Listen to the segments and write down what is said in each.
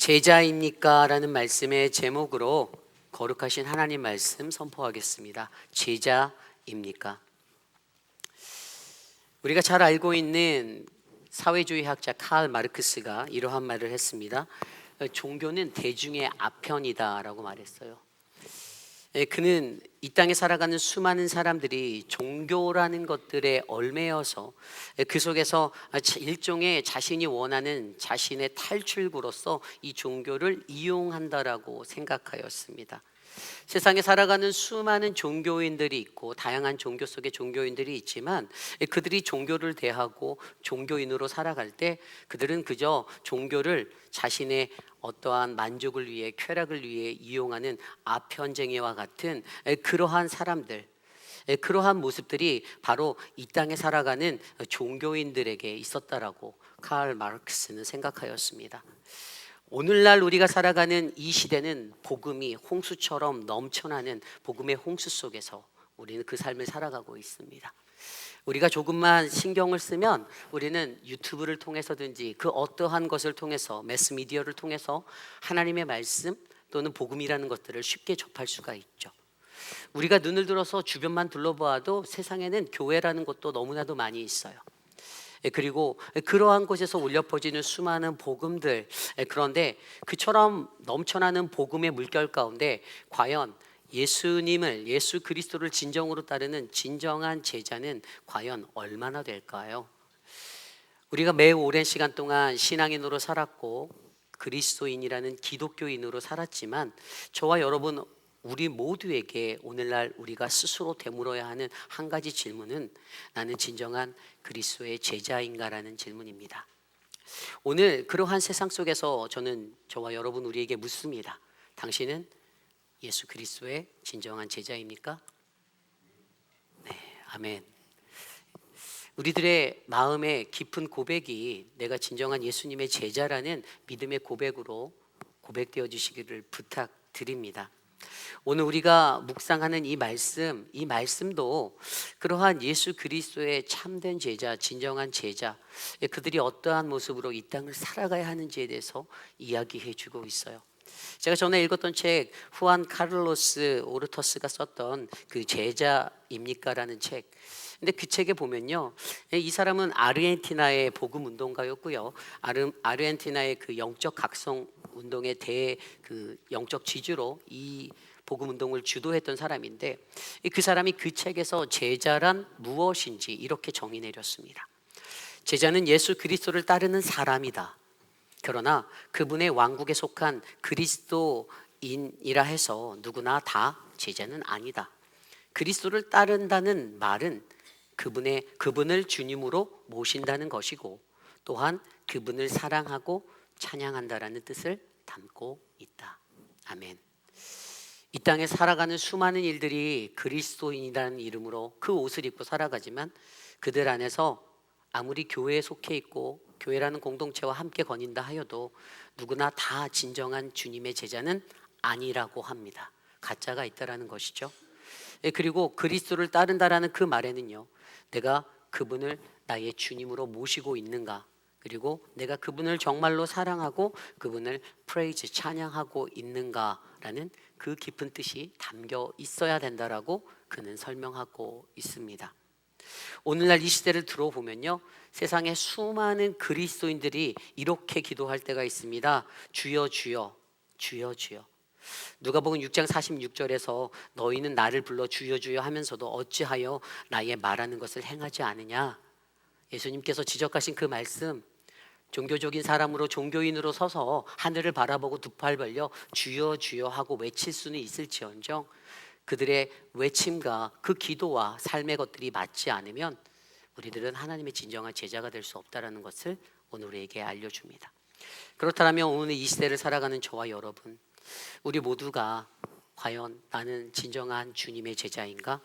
제자입니까? 라는 말씀의 제목으로 거룩하신 하나님 말씀 선포하겠습니다. 제자입니까? 우리가 잘 알고 있는 사회주의 학자 칼 마르크스가 이러한 말을 했습니다. 종교는 대중의 아편이다 라고 말했어요. 그는 이 땅에 살아가는 수많은 사람들이 종교라는 것들에 얽매여서 그 속에서 일종의 자신이 원하는 자신의 탈출구로서 이 종교를 이용한다라고 생각하였습니다. 세상에 살아가는 수많은 종교인들이 있고 다양한 종교 속에 종교인들이 있지만 그들이 종교를 대하고 종교인으로 살아갈 때 그들은 그저 종교를 자신의 어떠한 만족을 위해 쾌락을 위해 이용하는 아편쟁이와 같은 그러한 사람들, 그러한 모습들이 바로 이 땅에 살아가는 종교인들에게 있었다라고 칼 마르크스는 생각하였습니다. 오늘날 우리가 살아가는 이 시대는 복음이 홍수처럼 넘쳐나는 복음의 홍수 속에서 우리는 그 삶을 살아가고 있습니다. 우리가 조금만 신경을 쓰면 우리는 유튜브를 통해서든지 그 어떠한 것을 통해서 매스미디어를 통해서 하나님의 말씀 또는 복음이라는 것들을 쉽게 접할 수가 있죠. 우리가 눈을 들어서 주변만 둘러보아도 세상에는 교회라는 것도 너무나도 많이 있어요. 그리고 그러한 곳에서 울려 퍼지는 수많은 복음들, 그런데 그처럼 넘쳐나는 복음의 물결 가운데 과연 예수님을, 예수 그리스도를 진정으로 따르는 진정한 제자는 과연 얼마나 될까요? 우리가 매우 오랜 시간 동안 신앙인으로 살았고 그리스도인이라는 기독교인으로 살았지만 저와 여러분 우리 모두에게 오늘날 우리가 스스로 되물어야 하는 한 가지 질문은 나는 진정한 그리스도의 제자인가라는 질문입니다. 오늘 그러한 세상 속에서 저는 저와 여러분 우리에게 묻습니다. 당신은 예수 그리스도의 진정한 제자입니까? 네, 아멘. 우리들의 마음의 깊은 고백이 내가 진정한 예수님의 제자라는 믿음의 고백으로 고백되어 주시기를 부탁드립니다. 오늘 우리가 묵상하는 이 말씀도 그러한 예수 그리스도의 참된 제자, 진정한 제자, 그들이 어떠한 모습으로 이 땅을 살아가야 하는지에 대해서 이야기해 주고 있어요. 제가 전에 읽었던 책 후안 카를로스 오르터스가 썼던 그 제자입니까라는 책. 근데 그 책에 보면요, 이 사람은 아르헨티나의 복음 운동가였고요, 아르헨티나의 그 영적 각성 운동의 그 영적 지주로 이 복음 운동을 주도했던 사람인데 그 사람이 그 책에서 제자란 무엇인지 이렇게 정의 내렸습니다. 제자는 예수 그리스도를 따르는 사람이다. 그러나 그분의 왕국에 속한 그리스도인이라 해서 누구나 다 제자는 아니다. 그리스도를 따른다는 말은 그분을 주님으로 모신다는 것이고 또한 그분을 사랑하고 찬양한다라는 뜻을 담고 있다. 아멘. 이 땅에 살아가는 수많은 일들이 그리스도인이라는 이름으로 그 옷을 입고 살아가지만 그들 안에서 아무리 교회에 속해 있고 교회라는 공동체와 함께 거닌다 하여도 누구나 다 진정한 주님의 제자는 아니라고 합니다. 가짜가 있다라는 것이죠. 그리고 그리스도를 따른다라는 그 말에는요, 내가 그분을 나의 주님으로 모시고 있는가, 그리고 내가 그분을 정말로 사랑하고 그분을 프레이즈 찬양하고 있는가라는 그 깊은 뜻이 담겨 있어야 된다라고 그는 설명하고 있습니다. 오늘날 이 시대를 들어보면요, 세상에 수많은 그리스도인들이 이렇게 기도할 때가 있습니다. 주여 주여 주여 주여. 누가복음 6장 46절에서 너희는 나를 불러 주여 주여 하면서도 어찌하여 나의 말하는 것을 행하지 않으냐. 예수님께서 지적하신 그 말씀, 종교적인 사람으로 종교인으로 서서 하늘을 바라보고 두 팔 벌려 주여 주여 하고 외칠 수는 있을지언정 그들의 외침과 그 기도와 삶의 것들이 맞지 않으면 우리들은 하나님의 진정한 제자가 될 수 없다는 것을 오늘 우리에게 알려줍니다. 그렇다면 오늘 이 시대를 살아가는 저와 여러분, 우리 모두가 과연 나는 진정한 주님의 제자인가?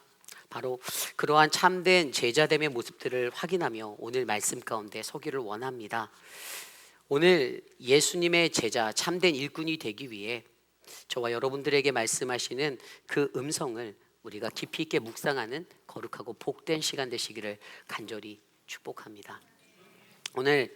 바로 그러한 참된 제자됨의 모습들을 확인하며 오늘 말씀 가운데 서기를 원합니다. 오늘 예수님의 제자, 참된 일꾼이 되기 위해 저와 여러분들에게 말씀하시는 그 음성을 우리가 깊이 있게 묵상하는 거룩하고 복된 시간 되시기를 간절히 축복합니다. 오늘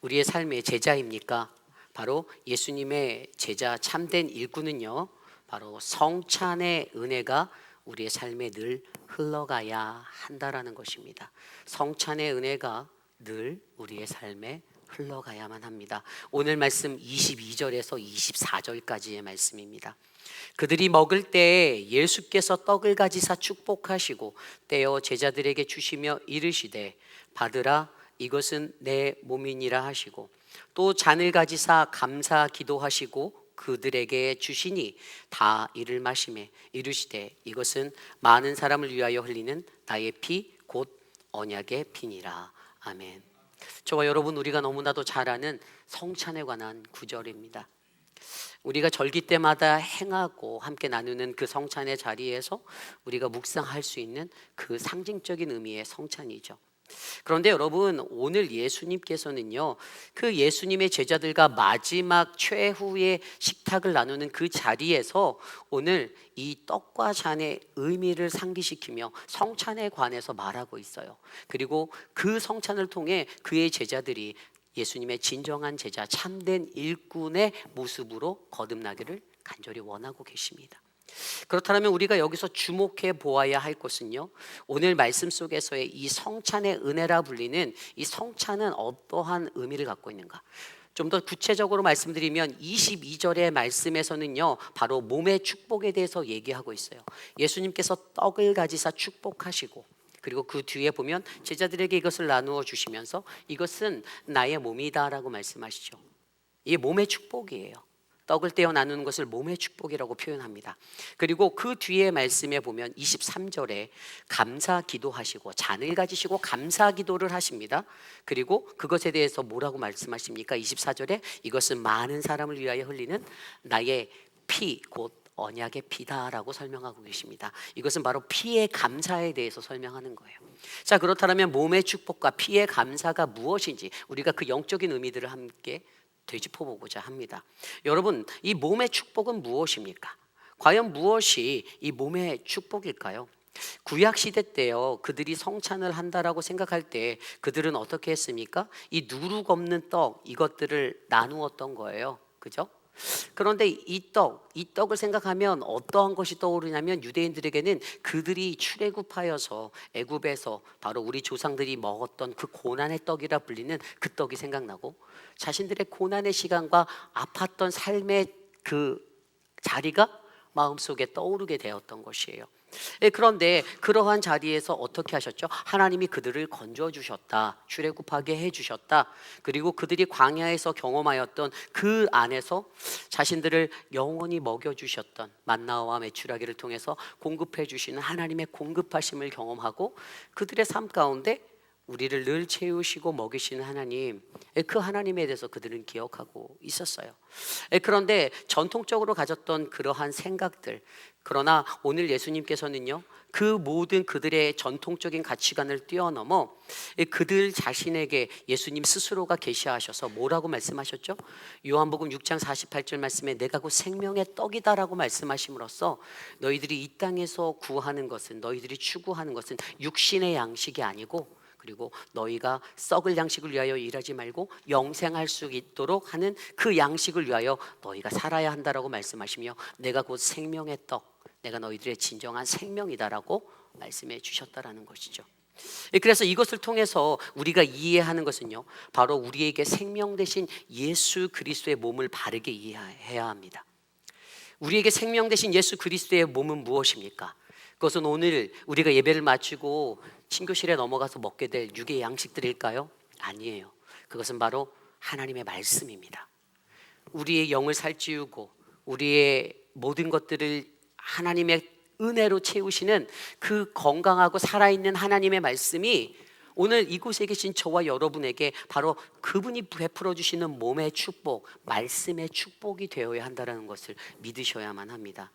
우리의 삶의 제자입니까? 바로 예수님의 제자 참된 일꾼은요, 바로 성찬의 은혜가 우리의 삶에 늘 흘러가야 한다라는 것입니다. 성찬의 은혜가 늘 우리의 삶에 흘러가야만 합니다. 오늘 말씀 22절에서 24절까지의 말씀입니다. 그들이 먹을 때 예수께서 떡을 가지사 축복하시고 떼어 제자들에게 주시며 이르시되 받으라, 이것은 내 몸이니라 하시고, 또 잔을 가지사 감사 기도하시고 그들에게 주시니 다 이를 마시매 이르시되 이것은 많은 사람을 위하여 흘리는 나의 피 곧 언약의 피니라. 아멘. 저와 여러분, 우리가 너무나도 잘 아는 성찬에 관한 구절입니다. 우리가 절기 때마다 행하고 함께 나누는 그 성찬의 자리에서 우리가 묵상할 수 있는 그 상징적인 의미의 성찬이죠. 그런데 여러분, 오늘 예수님께서는요, 그 예수님의 제자들과 마지막 최후의 식탁을 나누는 그 자리에서 오늘 이 떡과 잔의 의미를 상기시키며 성찬에 관해서 말하고 있어요. 그리고 그 성찬을 통해 그의 제자들이 예수님의 진정한 제자, 참된 일꾼의 모습으로 거듭나기를 간절히 원하고 계십니다. 그렇다면 우리가 여기서 주목해 보아야 할 것은요, 오늘 말씀 속에서의 이 성찬의 은혜라 불리는 이 성찬은 어떠한 의미를 갖고 있는가? 좀 더 구체적으로 말씀드리면 22절의 말씀에서는요, 바로 몸의 축복에 대해서 얘기하고 있어요. 예수님께서 떡을 가지사 축복하시고, 그리고 그 뒤에 보면 제자들에게 이것을 나누어 주시면서 이것은 나의 몸이다라고 말씀하시죠. 이게 몸의 축복이에요. 떡을 떼어 나누는 것을 몸의 축복이라고 표현합니다. 그리고 그 뒤에 말씀에 보면 23절에 감사 기도하시고 잔을 가지시고 감사 기도를 하십니다. 그리고 그것에 대해서 뭐라고 말씀하십니까? 24절에 이것은 많은 사람을 위하여 흘리는 나의 피 곧 언약의 피다라고 설명하고 계십니다. 이것은 바로 피의 감사에 대해서 설명하는 거예요. 자, 그렇다면 몸의 축복과 피의 감사가 무엇인지 우리가 그 영적인 의미들을 함께 되짚어보고자 합니다. 여러분, 이 몸의 축복은 무엇입니까? 과연 무엇이 이 몸의 축복일까요? 구약 시대 때요, 그들이 성찬을 한다라고 생각할 때 그들은 어떻게 했습니까? 이 누룩 없는 떡, 이것들을 나누었던 거예요. 그죠? 그런데 이 떡을 생각하면 어떠한 것이 떠오르냐면, 유대인들에게는 그들이 출애굽하여서 애굽에서 바로 우리 조상들이 먹었던 그 고난의 떡이라 불리는 그 떡이 생각나고, 자신들의 고난의 시간과 아팠던 삶의 그 자리가 마음속에 떠오르게 되었던 것이에요. 그런데 그러한 자리에서 어떻게 하셨죠? 하나님이 그들을 건져주셨다, 출애굽하게 해주셨다. 그리고 그들이 광야에서 경험하였던 그 안에서 자신들을 영원히 먹여주셨던 만나와 메추라기를 통해서 공급해 주시는 하나님의 공급하심을 경험하고, 그들의 삶 가운데 우리를 늘 채우시고 먹이시는 하나님, 그 하나님에 대해서 그들은 기억하고 있었어요. 그런데 전통적으로 가졌던 그러한 생각들, 그러나 오늘 예수님께서는요, 그 모든 그들의 전통적인 가치관을 뛰어넘어 그들 자신에게 예수님 스스로가 계시하셔서 뭐라고 말씀하셨죠? 요한복음 6장 48절 말씀에 내가 곧 생명의 떡이다라고 말씀하심으로써 너희들이 이 땅에서 구하는 것은, 너희들이 추구하는 것은 육신의 양식이 아니고, 그리고 너희가 썩을 양식을 위하여 일하지 말고 영생할 수 있도록 하는 그 양식을 위하여 너희가 살아야 한다라고 말씀하시며, 내가 곧 생명의 떡, 내가 너희들의 진정한 생명이다라고 말씀해 주셨다라는 것이죠. 그래서 이것을 통해서 우리가 이해하는 것은요, 바로 우리에게 생명 대신 예수 그리스도의 몸을 바르게 이해해야 합니다. 우리에게 생명 대신 예수 그리스도의 몸은 무엇입니까? 그것은 오늘 우리가 예배를 마치고 친교실에 넘어가서 먹게 될 육의 양식들일까요? 아니에요. 그것은 바로 하나님의 말씀입니다. 우리의 영을 살찌우고 우리의 모든 것들을 하나님의 은혜로 채우시는 그 건강하고 살아있는 하나님의 말씀이 오늘 이곳에 계신 저와 여러분에게 바로 그분이 베풀어 주시는 몸의 축복, 말씀의 축복이 되어야 한다는 것을 믿으셔야만 합니다.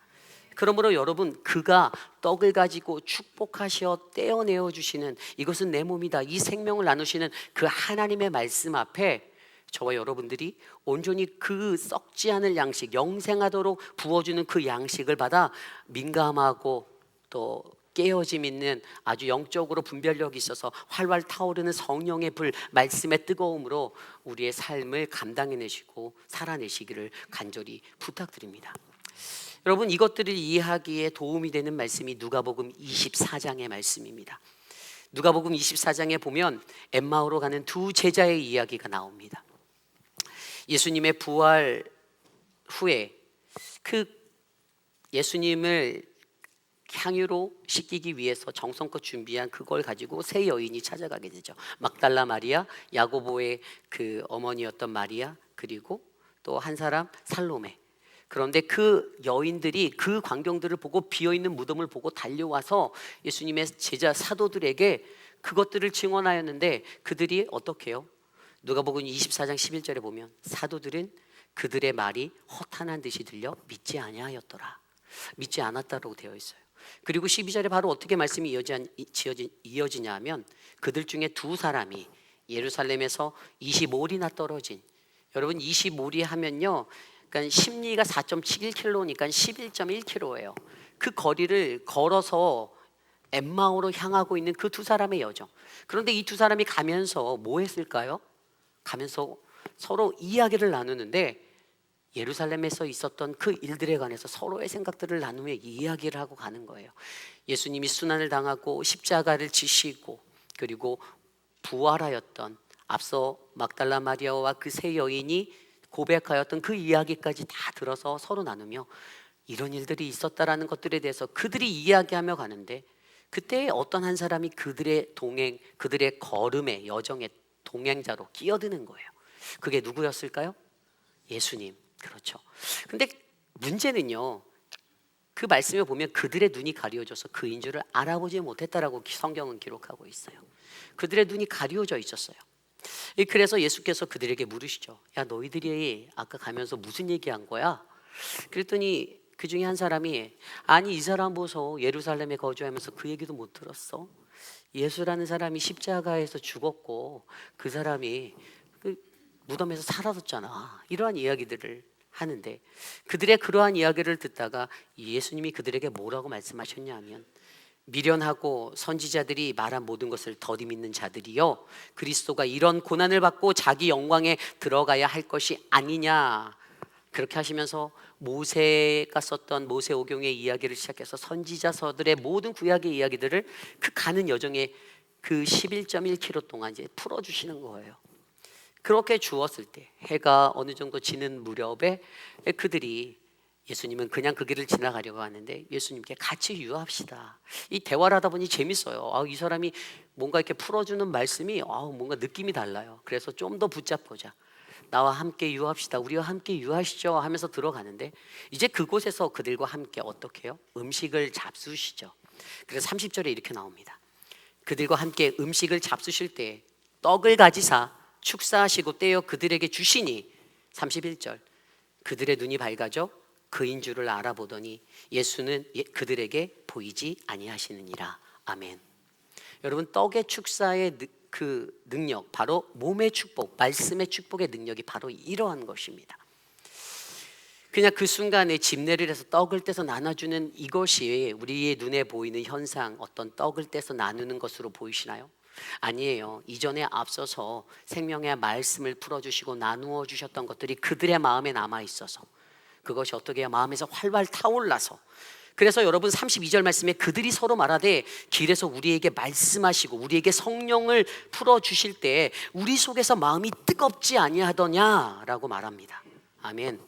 그러므로 여러분, 그가 떡을 가지고 축복하시어 떼어내어 주시는, 이것은 내 몸이다, 이 생명을 나누시는 그 하나님의 말씀 앞에 저와 여러분들이 온전히 그 썩지 않을 양식, 영생하도록 부어주는 그 양식을 받아 민감하고 또 깨어짐 있는 아주 영적으로 분별력이 있어서 활활 타오르는 성령의 불, 말씀의 뜨거움으로 우리의 삶을 감당해내시고 살아내시기를 간절히 부탁드립니다. 여러분, 이것들을 이해하기에 도움이 되는 말씀이 누가복음 24장의 말씀입니다. 누가복음 24장에 보면 엠마오로 가는 두 제자의 이야기가 나옵니다. 예수님의 부활 후에 그 예수님을 향유로 씻기기 위해서 정성껏 준비한 그걸 가지고 세 여인이 찾아가게 되죠. 막달라 마리아, 야고보의 그 어머니였던 마리아, 그리고 또 한 사람 살로메. 그런데 그 여인들이 그 광경들을 보고 비어있는 무덤을 보고 달려와서 예수님의 제자 사도들에게 그것들을 증언하였는데, 그들이 어떻게 해요? 누가복음 24장 11절에 보면 사도들은 그들의 말이 허탄한 듯이 들려 믿지 아니하였더라. 믿지 않았다라고 되어 있어요. 그리고 12절에 바로 어떻게 말씀이 이어지냐 하면 그들 중에 두 사람이 예루살렘에서 25리나 떨어진, 여러분 25리 하면요, 그러니까 심리가 4.71km니까 11.1km예요. 그 거리를 걸어서 엠마오로 향하고 있는 그 두 사람의 여정. 그런데 이 두 사람이 가면서 뭐 했을까요? 가면서 서로 이야기를 나누는데 예루살렘에서 있었던 그 일들에 관해서 서로의 생각들을 나누며 이야기를 하고 가는 거예요. 예수님이 순환을 당하고 십자가를 지시고 그리고 부활하였던, 앞서 막달라 마리아와 그 세 여인이 고백하였던 그 이야기까지 다 들어서 서로 나누며 이런 일들이 있었다라는 것들에 대해서 그들이 이야기하며 가는데, 그때 어떤 한 사람이 그들의 그들의 걸음의 여정의 동행자로 끼어드는 거예요. 그게 누구였을까요? 예수님. 그렇죠. 근데 문제는요, 그 말씀에 보면 그들의 눈이 가려져서 그인 줄을 알아보지 못했다라고 성경은 기록하고 있어요. 그들의 눈이 가려져 있었어요. 그래서 예수께서 그들에게 물으시죠. 야, 너희들이 아까 가면서 무슨 얘기한 거야? 그랬더니 그 중에 한 사람이, 아니 이 사람 보소, 예루살렘에 거주하면서 그 얘기도 못 들었어? 예수라는 사람이 십자가에서 죽었고 그 사람이 그 무덤에서 사라졌잖아. 이러한 이야기들을 하는데, 그들의 그러한 이야기를 듣다가 예수님이 그들에게 뭐라고 말씀하셨냐 하면, 미련하고 선지자들이 말한 모든 것을 더디 믿는 자들이여, 그리스도가 이런 고난을 받고 자기 영광에 들어가야 할 것이 아니냐. 그렇게 하시면서 모세가 썼던 모세오경의 이야기를 시작해서 선지자서들의 모든 구약의 이야기들을 그 가는 여정에 그 11.1km 동안 이제 풀어주시는 거예요. 그렇게 주었을 때 해가 어느 정도 지는 무렵에 그들이, 예수님은 그냥 그 길을 지나가려고 하는데 예수님께 같이 유합시다. 이 대화를 하다 보니 재밌어요. 이 사람이 뭔가 이렇게 풀어주는 말씀이 뭔가 느낌이 달라요. 그래서 좀 더 붙잡고자, 나와 함께 유합시다, 우리와 함께 유하시죠 하면서 들어가는데, 이제 그곳에서 그들과 함께 어떻게 해요? 음식을 잡수시죠. 그래서 30절에 이렇게 나옵니다. 그들과 함께 음식을 잡수실 때 떡을 가지사 축사하시고 떼어 그들에게 주시니, 31절, 그들의 눈이 밝아져 그인 줄을 알아보더니 예수는 그들에게 보이지 아니하시느니라. 아멘. 여러분, 떡의 축사의 그 능력, 바로 몸의 축복, 말씀의 축복의 능력이 바로 이러한 것입니다. 그냥 그 순간에 집례를 해서 떡을 떼서 나눠주는 이것이 우리의 눈에 보이는 현상, 어떤 떡을 떼서 나누는 것으로 보이시나요? 아니에요. 이전에 앞서서 생명의 말씀을 풀어주시고 나누어 주셨던 것들이 그들의 마음에 남아있어서 그것이 어떻게 해요? 마음에서 활활 타올라서, 그래서 여러분 32절 말씀에 그들이 서로 말하되 길에서 우리에게 말씀하시고 우리에게 성령을 풀어주실 때 우리 속에서 마음이 뜨겁지 아니하더냐라고 말합니다. 아멘.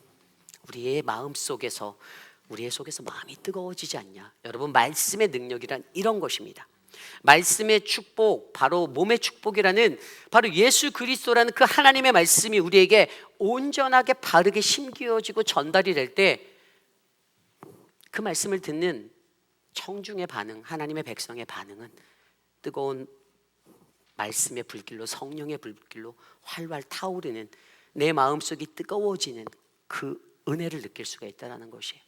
우리의 마음 속에서, 우리의 속에서 마음이 뜨거워지지 않냐? 여러분, 말씀의 능력이란 이런 것입니다. 말씀의 축복, 바로 몸의 축복이라는, 바로 예수 그리스도라는 그 하나님의 말씀이 우리에게 온전하게 바르게 심기어지고 전달이 될 때 그 말씀을 듣는 청중의 반응, 하나님의 백성의 반응은 뜨거운 말씀의 불길로, 성령의 불길로 활활 타오르는, 내 마음속이 뜨거워지는 그 은혜를 느낄 수가 있다는 것이에요.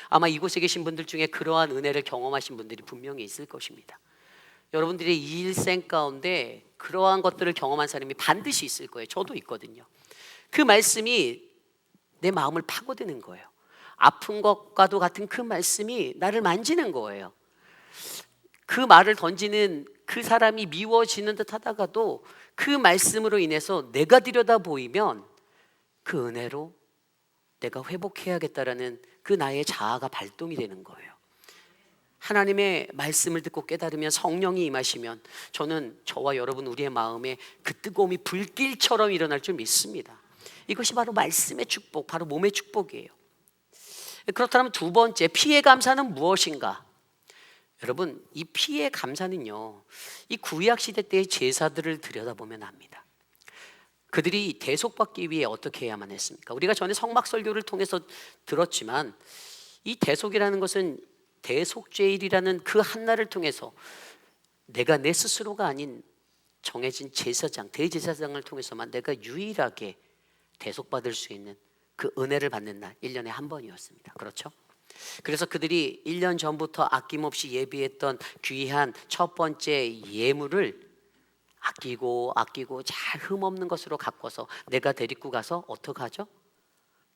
아마 이곳에 계신 분들 중에 그러한 은혜를 경험하신 분들이 분명히 있을 것입니다. 여러분들의 이 일생 가운데 그러한 것들을 경험한 사람이 반드시 있을 거예요. 저도 있거든요. 그 말씀이 내 마음을 파고드는 거예요. 아픈 것과도 같은 그 말씀이 나를 만지는 거예요. 그 말을 던지는 그 사람이 미워지는 듯 하다가도 그 말씀으로 인해서 내가 들여다 보이면 그 은혜로 내가 회복해야겠다라는 그 나의 자아가 발동이 되는 거예요. 하나님의 말씀을 듣고 깨달으면, 성령이 임하시면 저는 저와 여러분 우리의 마음에 그 뜨거움이 불길처럼 일어날 줄 믿습니다. 이것이 바로 말씀의 축복, 바로 몸의 축복이에요. 그렇다면 두 번째, 피해 감사는 무엇인가? 여러분, 이 피해 감사는요, 이 구약 시대 때의 제사들을 들여다보면 압니다. 그들이 대속받기 위해 어떻게 해야만 했습니까? 우리가 전에 성막 설교를 통해서 들었지만, 이 대속이라는 것은 대속죄일이라는 그 한날을 통해서 내가 내 스스로가 아닌 정해진 제사장, 대제사장을 통해서만 내가 유일하게 대속받을 수 있는 그 은혜를 받는 날, 1년에 한 번이었습니다. 그렇죠? 그래서 그들이 1년 전부터 아낌없이 예비했던 귀한 첫 번째 예물을 아끼고 잘 흠없는 것으로 가꿔서 내가 데리고 가서 어떻게 하죠?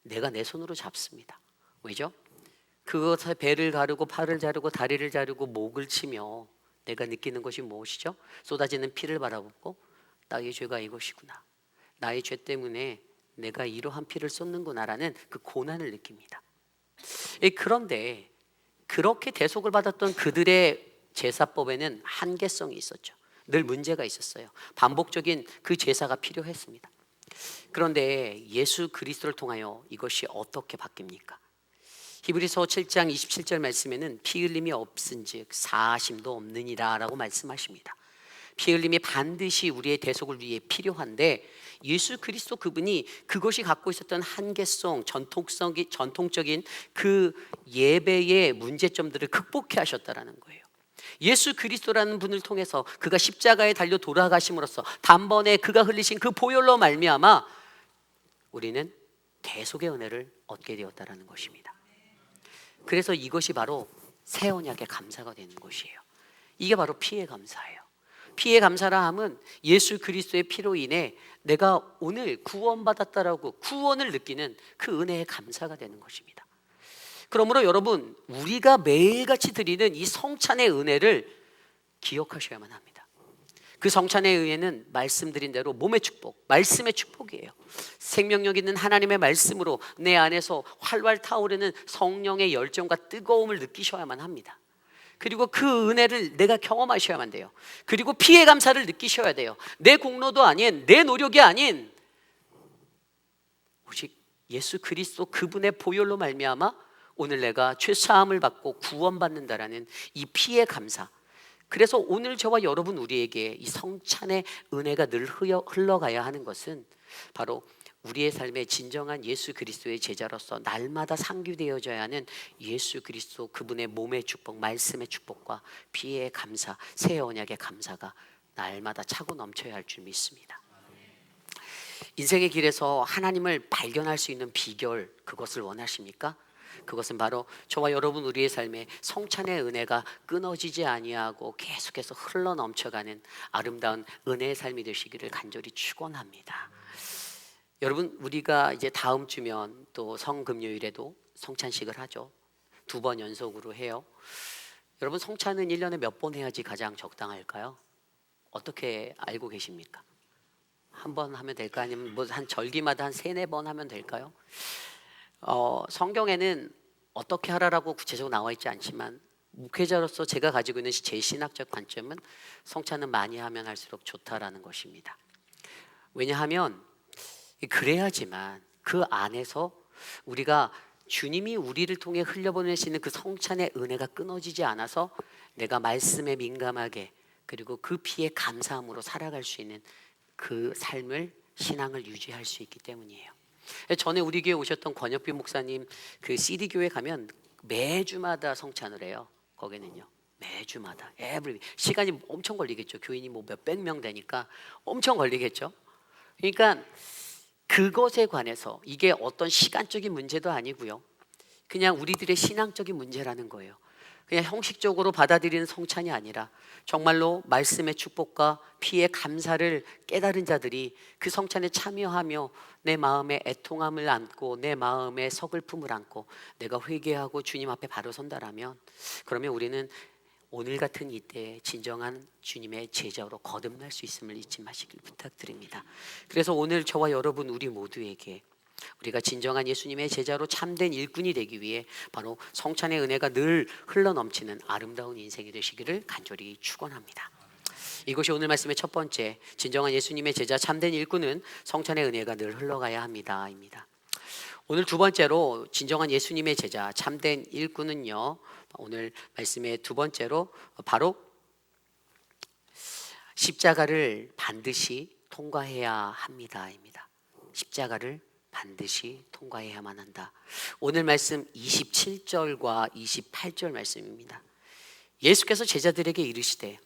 내가 내 손으로 잡습니다. 왜죠? 그것에 배를 가르고 팔을 자르고 다리를 자르고 목을 치며 내가 느끼는 것이 무엇이죠? 쏟아지는 피를 바라보고 나의 죄가 이것이구나, 나의 죄 때문에 내가 이러한 피를 쏟는구나라는 그 고난을 느낍니다. 그런데 그렇게 대속을 받았던 그들의 제사법에는 한계성이 있었죠. 늘 문제가 있었어요. 반복적인 그 제사가 필요했습니다. 그런데 예수 그리스도를 통하여 이것이 어떻게 바뀝니까? 히브리서 7장 27절 말씀에는 피 흘림이 없은즉 사하심도 없느니라 라고 말씀하십니다. 피 흘림이 반드시 우리의 대속을 위해 필요한데, 예수 그리스도 그분이 그것이 갖고 있었던 한계성, 전통적인 그 예배의 문제점들을 극복해 하셨다라는 거예요. 예수 그리스도라는 분을 통해서 그가 십자가에 달려 돌아가심으로써 단번에 그가 흘리신 그 보혈로 말미암아 우리는 대속의 은혜를 얻게 되었다라는 것입니다. 그래서 이것이 바로 새 언약의 감사가 되는 것이에요. 이게 바로 피해 감사예요. 피해 감사라 함은 예수 그리스도의 피로 인해 내가 오늘 구원받았다라고 구원을 느끼는 그 은혜의 감사가 되는 것입니다. 그러므로 여러분, 우리가 매일같이 드리는 이 성찬의 은혜를 기억하셔야만 합니다. 그 성찬의 은혜는 말씀드린 대로 몸의 축복, 말씀의 축복이에요. 생명력 있는 하나님의 말씀으로 내 안에서 활활 타오르는 성령의 열정과 뜨거움을 느끼셔야만 합니다. 그리고 그 은혜를 내가 경험하셔야만 돼요. 그리고 피해 감사를 느끼셔야 돼요. 내 공로도 아닌, 내 노력이 아닌 오직 예수 그리스도 그분의 보혈로 말미암아 오늘 내가 죄사함을 받고 구원받는다라는 이 피해 감사. 그래서 오늘 저와 여러분 우리에게 이 성찬의 은혜가 늘 흘러가야 하는 것은 바로 우리의 삶에 진정한 예수 그리스도의 제자로서 날마다 상기되어져야 하는 예수 그리스도 그분의 몸의 축복, 말씀의 축복과 피의 감사, 새 언약의 감사가 날마다 차고 넘쳐야 할 줄 믿습니다. 인생의 길에서 하나님을 발견할 수 있는 비결, 그것을 원하십니까? 그것은 바로 저와 여러분 우리의 삶에 성찬의 은혜가 끊어지지 아니하고 계속해서 흘러 넘쳐가는 아름다운 은혜의 삶이 되시기를 간절히 축원합니다. 여러분, 우리가 이제 다음 주면 또 성금요일에도 성찬식을 하죠. 2번 연속으로 해요. 여러분, 성찬은 1년에 몇 번 해야지 가장 적당할까요? 어떻게 알고 계십니까? 한 번 하면 될까요? 아니면 뭐 한 절기마다 한 3-4번 하면 될까요? 성경에는 어떻게 하라라고 구체적으로 나와 있지 않지만 목회자로서 제가 가지고 있는 제 신학적 관점은 성찬은 많이 하면 할수록 좋다라는 것입니다. 왜냐하면 그래야지만 그 안에서 우리가 주님이 우리를 통해 흘려보내시는 그 성찬의 은혜가 끊어지지 않아서 내가 말씀에 민감하게 그리고 그 피에 감사함으로 살아갈 수 있는 그 삶을, 신앙을 유지할 수 있기 때문이에요. 전에 우리 교회 오셨던 권혁비 목사님 그 CD 교회 가면 매주마다 성찬을 해요. 거기는요, 매주마다 시간이 엄청 걸리겠죠. 교인이 뭐 몇백 명 되니까 엄청 걸리겠죠. 그러니까 그것에 관해서 이게 어떤 시간적인 문제도 아니고요, 그냥 우리들의 신앙적인 문제라는 거예요. 그냥 형식적으로 받아들이는 성찬이 아니라 정말로 말씀의 축복과 피의 감사를 깨달은 자들이 그 성찬에 참여하며 내 마음의 애통함을 안고 내 마음의 서글픔을 안고 내가 회개하고 주님 앞에 바로 선다라면, 그러면 우리는 오늘 같은 이때 진정한 주님의 제자로 거듭날 수 있음을 잊지 마시길 부탁드립니다. 그래서 오늘 저와 여러분 우리 모두에게 우리가 진정한 예수님의 제자로 참된 일꾼이 되기 위해 바로 성찬의 은혜가 늘 흘러넘치는 아름다운 인생이 되시기를 간절히 축원합니다. 이것이 오늘 말씀의 첫 번째, 진정한 예수님의 제자 참된 일꾼은 성찬의 은혜가 늘 흘러가야 합니다입니다. 오늘 두 번째로 진정한 예수님의 제자 참된 일꾼은요, 오늘 말씀의 두 번째로 바로 십자가를 반드시 통과해야 합니다입니다. 십자가를 반드시 통과해야만 한다. 오늘 말씀 27절과 28절 말씀입니다. 예수께서 제자들에게 이르시되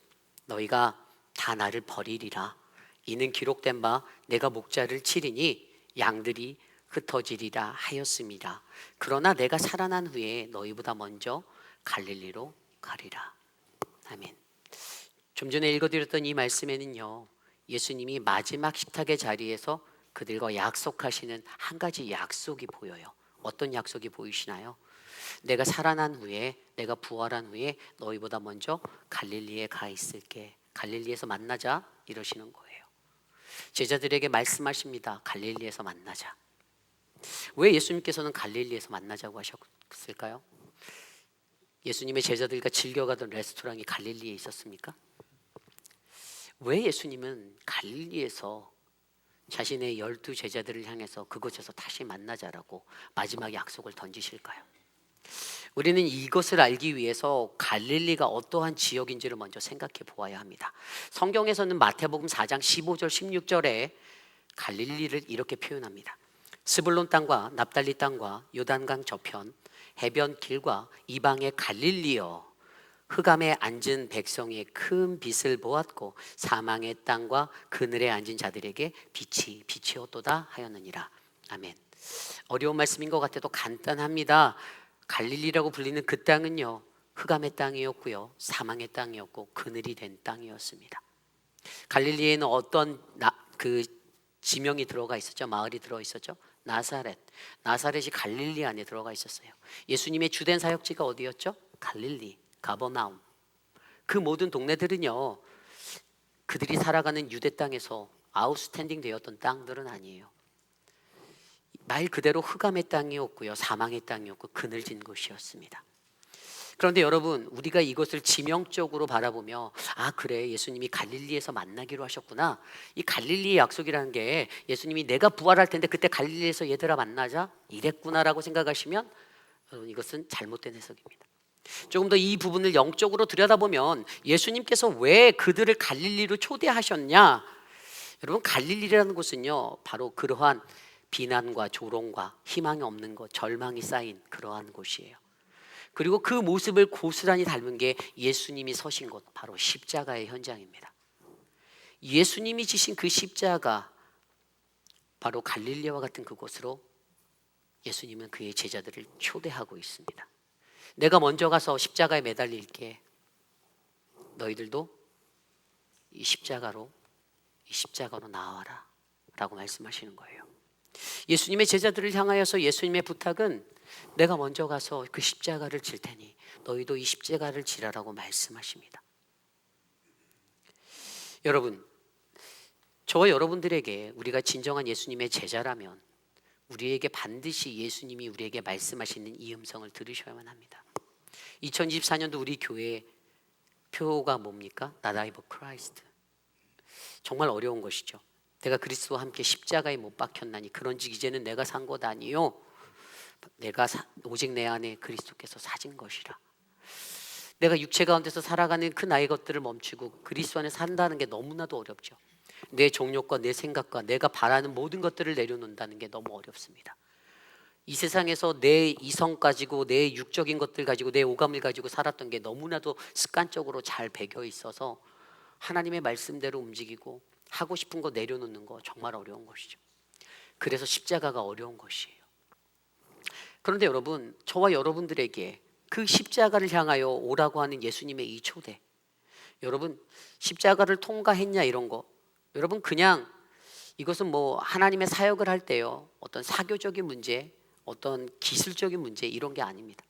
너희가 다 나를 버리리라. 이는 기록된 바 내가 목자를 치리니 양들이 흩어지리라 하였습니다. 그러나 내가 살아난 후에 너희보다 먼저 갈릴리로 가리라. 아멘. 좀 전에 읽어드렸던 이 말씀에는요, 예수님이 마지막 식탁의 자리에서 그들과 약속하시는 한 가지 약속이 보여요. 어떤 약속이 보이시나요? 내가 살아난 후에, 내가 부활한 후에 너희보다 먼저 갈릴리에 가 있을게. 갈릴리에서 만나자 이러시는 거예요. 제자들에게 말씀하십니다. 갈릴리에서 만나자. 왜 예수님께서는 갈릴리에서 만나자고 하셨을까요? 예수님의 제자들과 즐겨가던 레스토랑이 갈릴리에 있었습니까? 왜 예수님은 갈릴리에서 자신의 12 제자들을 향해서 그곳에서 다시 만나자라고 마지막 약속을 던지실까요? 우리는 이것을 알기 위해서 갈릴리가 어떠한 지역인지를 먼저 생각해 보아야 합니다. 성경에서는 마태복음 4장 15절 16절에 갈릴리를 이렇게 표현합니다. 스불론 땅과 납달리 땅과 요단강 저편 해변 길과 이방의 갈릴리여, 흑암에 앉은 백성의 큰 빛을 보았고 사망의 땅과 그늘에 앉은 자들에게 빛이 비치었도다 하였느니라. 아멘. 어려운 말씀인 것 같아도 간단합니다. 갈릴리라고 불리는 그 땅은요, 흑암의 땅이었고요, 사망의 땅이었고 그늘이 된 땅이었습니다. 갈릴리에는 어떤 그 지명이 들어가 있었죠? 마을이 들어 있었죠? 나사렛. 나사렛이 갈릴리 안에 들어가 있었어요. 예수님의 주된 사역지가 어디였죠? 갈릴리, 가버나움. 그 모든 동네들은요, 그들이 살아가는 유대 땅에서 아웃스탠딩 되었던 땅들은 아니에요. 말 그대로 흑암의 땅이었고요, 사망의 땅이었고 그늘진 곳이었습니다. 그런데 여러분, 우리가 이것을 지명적으로 바라보며 아 그래, 예수님이 갈릴리에서 만나기로 하셨구나, 이 갈릴리의 약속이라는 게 예수님이 내가 부활할 텐데 그때 갈릴리에서 얘들아 만나자 이랬구나라고 생각하시면 여러분, 이것은 잘못된 해석입니다. 조금 더 이 부분을 영적으로 들여다보면 예수님께서 왜 그들을 갈릴리로 초대하셨냐, 여러분 갈릴리라는 곳은요 바로 그러한 비난과 조롱과 희망이 없는 것, 절망이 쌓인 그러한 곳이에요. 그리고 그 모습을 고스란히 닮은 게 예수님이 서신 곳, 바로 십자가의 현장입니다. 예수님이 지신 그 십자가, 바로 갈릴리와 같은 그곳으로 예수님은 그의 제자들을 초대하고 있습니다. 내가 먼저 가서 십자가에 매달릴게. 너희들도 이 십자가로 나와라 라고 말씀하시는 거예요. 예수님의 제자들을 향하여서 예수님의 부탁은 내가 먼저 가서 그 십자가를 질 테니 너희도 이 십자가를 지라라고 말씀하십니다. 여러분, 저와 여러분들에게 우리가 진정한 예수님의 제자라면 우리에게 반드시 예수님이 우리에게 말씀하시는 이 음성을 들으셔야만 합니다. 2024년도 우리 교회 표가 뭡니까? Not I but Christ. 정말 어려운 것이죠. 내가 그리스도와 함께 십자가에 못 박혔나니 그런즉 이제는 내가 산 것 아니요 오직 내 안에 그리스도께서 사신 것이라. 내가 육체 가운데서 살아가는 그 나의 것들을 멈추고 그리스도 안에 산다는 게 너무나도 어렵죠. 내 정욕과 내 생각과 내가 바라는 모든 것들을 내려놓는다는 게 너무 어렵습니다. 이 세상에서 내 이성 가지고 내 육적인 것들 가지고 내 오감을 가지고 살았던 게 너무나도 습관적으로 잘 배겨 있어서 하나님의 말씀대로 움직이고 하고 싶은 거 내려놓는 거 정말 어려운 것이죠. 그래서 십자가가 어려운 것이에요. 그런데 여러분, 저와 여러분들에게 그 십자가를 향하여 오라고 하는 예수님의 이 초대, 여러분 십자가를 통과했냐 이런 거, 여러분 그냥 이것은 뭐 하나님의 사역을 할 때요 어떤 사교적인 문제, 어떤 기술적인 문제 이런 게 아닙니다.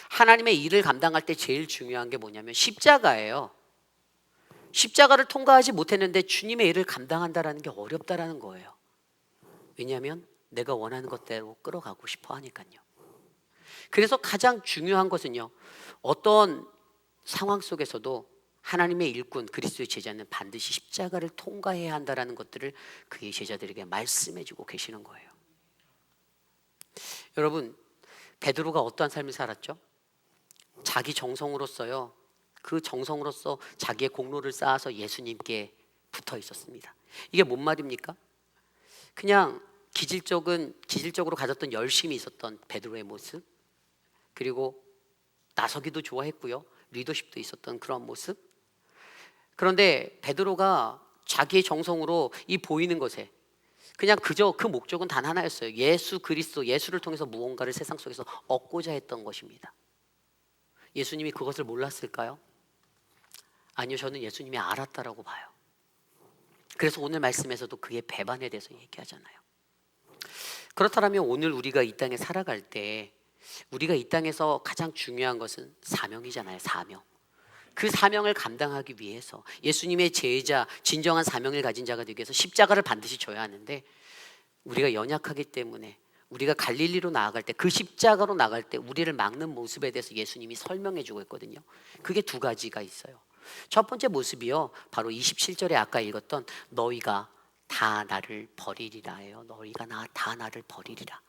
하나님의 일을 감당할 때 제일 중요한 게 뭐냐면 십자가예요. 십자가를 통과하지 못했는데 주님의 일을 감당한다라는 게 어렵다라는 거예요. 왜냐하면 내가 원하는 것대로 끌어가고 싶어 하니까요. 그래서 가장 중요한 것은요, 어떤 상황 속에서도 하나님의 일꾼 그리스도의 제자는 반드시 십자가를 통과해야 한다라는 것들을 그의 제자들에게 말씀해 주고 계시는 거예요. 여러분, 베드로가 어떠한 삶을 살았죠? 자기 정성으로서요, 그 정성으로서 자기의 공로를 쌓아서 예수님께 붙어 있었습니다. 이게 뭔 말입니까? 그냥 기질적으로 가졌던 열심이 있었던 베드로의 모습, 그리고 나서기도 좋아했고요, 리더십도 있었던 그런 모습. 그런데 베드로가 자기의 정성으로 이 보이는 것에 그냥 그저 그 목적은 단 하나였어요. 예수 그리스도, 예수를 통해서 무언가를 세상 속에서 얻고자 했던 것입니다. 예수님이 그것을 몰랐을까요? 아니요, 저는 예수님이 알았다라고 봐요. 그래서 오늘 말씀에서도 그의 배반에 대해서 얘기하잖아요. 그렇다면 오늘 우리가 이 땅에 살아갈 때 우리가 이 땅에서 가장 중요한 것은 사명이잖아요. 사명. 그 사명을 감당하기 위해서 예수님의 제자, 진정한 사명을 가진 자가 되기 위해서 십자가를 반드시 져야 하는데, 우리가 연약하기 때문에 우리가 갈릴리로 나아갈 때, 그 십자가로 나갈 때 우리를 막는 모습에 대해서 예수님이 설명해 주고 있거든요. 그게 두 가지가 있어요. 첫 번째 모습이요, 바로 27절에 아까 읽었던 너희가 다 나를 버리리라예요. 너희가 다 나를 버리리라.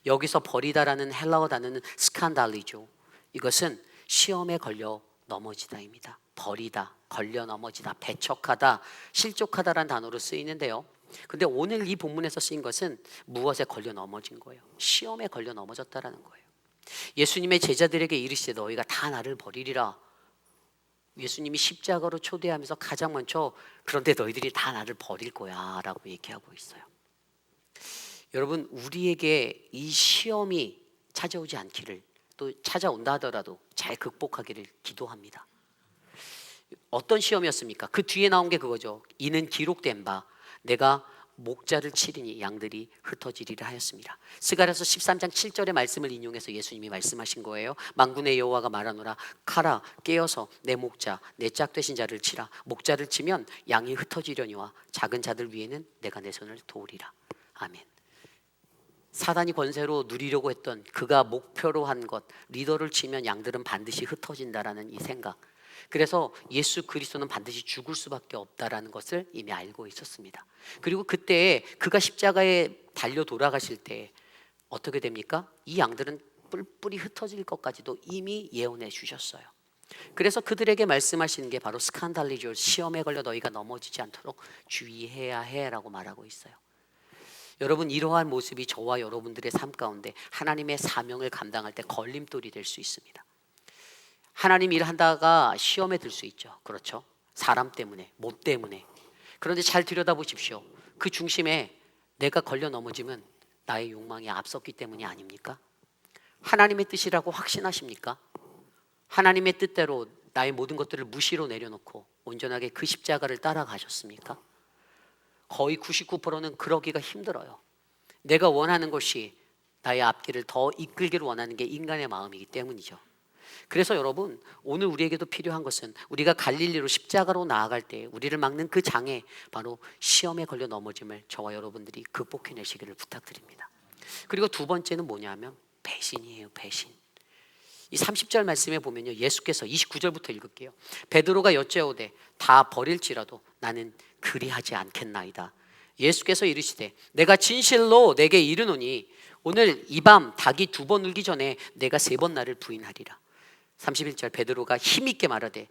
여기서 버리다라는 헬라어 단어는 스칸달리죠. 이것은 시험에 걸려 넘어지다입니다. 버리다, 걸려 넘어지다, 배척하다, 실족하다라는 단어로 쓰이는데요. 근데 오늘 이 본문에서 쓰인 것은 무엇에 걸려 넘어진 거예요? 시험에 걸려 넘어졌다라는 거예요. 예수님의 제자들에게 이르시되 너희가 다 나를 버리리라. 예수님이 십자가로 초대하면서 가장 먼저 그런데 너희들이 다 나를 버릴 거야 라고 얘기하고 있어요. 여러분, 우리에게 이 시험이 찾아오지 않기를, 또 찾아온다 하더라도 잘 극복하기를 기도합니다. 어떤 시험이었습니까? 그 뒤에 나온 게 그거죠. 이는 기록된 바 내가 목자를 치리니 양들이 흩어지리라 하였습니다. 스가랴서 13장 7절의 말씀을 인용해서 예수님이 말씀하신 거예요. 만군의 여호와가 말하노라 가라 깨어서 내 목자 내 짝되신 자를 치라. 목자를 치면 양이 흩어지려니와 작은 자들 위에는 내가 내 손을 도우리라. 아멘. 사단이 권세로 누리려고 했던, 그가 목표로 한 것, 리더를 치면 양들은 반드시 흩어진다라는 이 생각, 그래서 예수 그리스도는 반드시 죽을 수밖에 없다라는 것을 이미 알고 있었습니다. 그리고 그때 그가 십자가에 달려 돌아가실 때 어떻게 됩니까? 이 양들은 뿔뿔이 흩어질 것까지도 이미 예언해 주셨어요. 그래서 그들에게 말씀하시는 게 바로 스칸달리죠. 시험에 걸려 너희가 넘어지지 않도록 주의해야 해라고 말하고 있어요. 여러분, 이러한 모습이 저와 여러분들의 삶 가운데 하나님의 사명을 감당할 때 걸림돌이 될 수 있습니다. 하나님 일하다가 시험에 들 수 있죠. 그렇죠? 사람 때문에, 못 때문에. 그런데 잘 들여다보십시오. 그 중심에 내가 걸려 넘어지면 나의 욕망이 앞섰기 때문이 아닙니까? 하나님의 뜻이라고 확신하십니까? 하나님의 뜻대로 나의 모든 것들을 무시로 내려놓고 온전하게 그 십자가를 따라가셨습니까? 거의 99%는 그러기가 힘들어요. 내가 원하는 것이 나의 앞길을 더 이끌기를 원하는 게 인간의 마음이기 때문이죠. 그래서 여러분, 오늘 우리에게도 필요한 것은 우리가 갈릴리로 십자가로 나아갈 때 우리를 막는 그 장애, 바로 시험에 걸려 넘어짐을 저와 여러분들이 극복해내시기를 부탁드립니다. 그리고 두 번째는 뭐냐면 배신이에요. 배신. 이 30절 말씀에 보면요, 예수께서 29절부터 읽을게요. 베드로가 여짜오되 다 버릴지라도 나는 그리하지 않겠나이다. 예수께서 이르시되 내가 진실로 내게 이르노니 오늘 이 밤 닭이 2번 울기 전에 내가 3번 나를 부인하리라. 31절 베드로가 힘있게 말하되